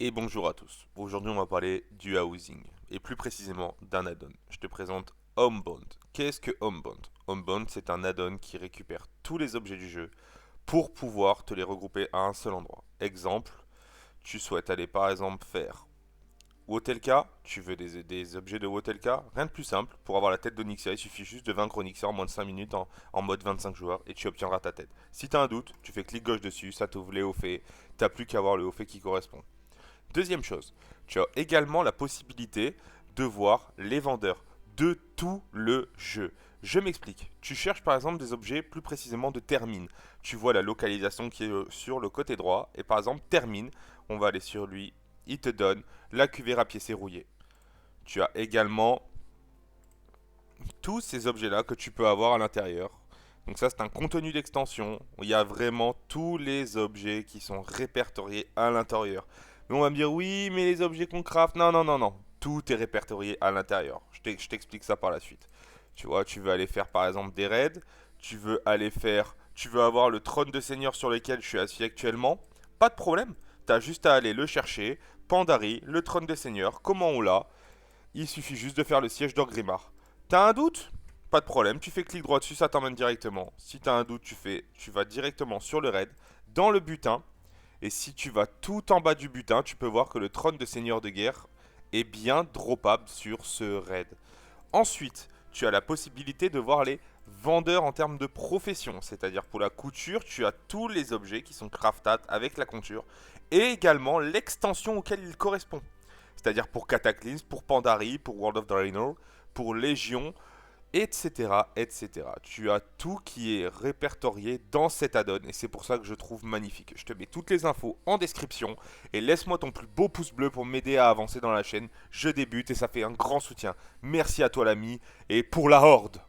Et bonjour à tous. Aujourd'hui, on va parler du housing et plus précisément d'un add-on. Je te présente Homebound. Qu'est-ce que Homebound? Homebound, c'est un add-on qui récupère tous les objets du jeu pour pouvoir te les regrouper à un seul endroit. Exemple, tu souhaites aller par exemple faire Wotelka, tu veux des objets de Wotelka, rien de plus simple. Pour avoir la tête d'Onyxia, il suffit juste de vaincre Onyxia en moins de 5 minutes en mode 25 joueurs et tu obtiendras ta tête. Si tu as un doute, tu fais clic gauche dessus, ça t'ouvre les hauts faits, t'as plus qu'à voir le haut fait qui correspond. Deuxième chose, tu as également la possibilité de voir les vendeurs de tout le jeu. Je m'explique. Tu cherches par exemple des objets plus précisément de Termine. Tu vois la localisation qui est sur le côté droit. Et par exemple, Termine, on va aller sur lui. Il te donne la cuvée à pied serrouillé. Tu as également tous ces objets-là que tu peux avoir à l'intérieur. Donc ça, c'est un contenu d'extension. Il y a vraiment tous les objets qui sont répertoriés à l'intérieur. Mais on va me dire, oui, mais les objets qu'on craft, non, non, non, non. Tout est répertorié à l'intérieur. Je t'explique ça par la suite. Tu vois, tu veux aller faire par exemple des raids. Tu veux avoir le trône de seigneur sur lequel je suis assis actuellement. Pas de problème. T'as juste à aller le chercher. Pandari, le trône de seigneur, comment on l'a? Il suffit juste de faire le siège d'Orgrimmar. T'as un doute? Pas de problème, tu fais clic droit dessus, ça t'emmène directement. Si t'as un doute, tu vas directement sur le raid, dans le butin. Et si tu vas tout en bas du butin, tu peux voir que le trône de seigneur de guerre est bien droppable sur ce raid. Ensuite, tu as la possibilité de voir les vendeurs en termes de profession. C'est-à-dire pour la couture, tu as tous les objets qui sont craftables avec la couture. Et également l'extension auquel il correspond. C'est-à-dire pour Cataclysm, pour Pandari, pour World of Draenor, pour Légion, etc., etc. Tu as tout qui est répertorié dans cet add-on et c'est pour ça que je trouve magnifique. Je te mets toutes les infos en description et laisse-moi ton plus beau pouce bleu pour m'aider à avancer dans la chaîne. Je débute et ça fait un grand soutien. Merci à toi l'ami et pour la horde.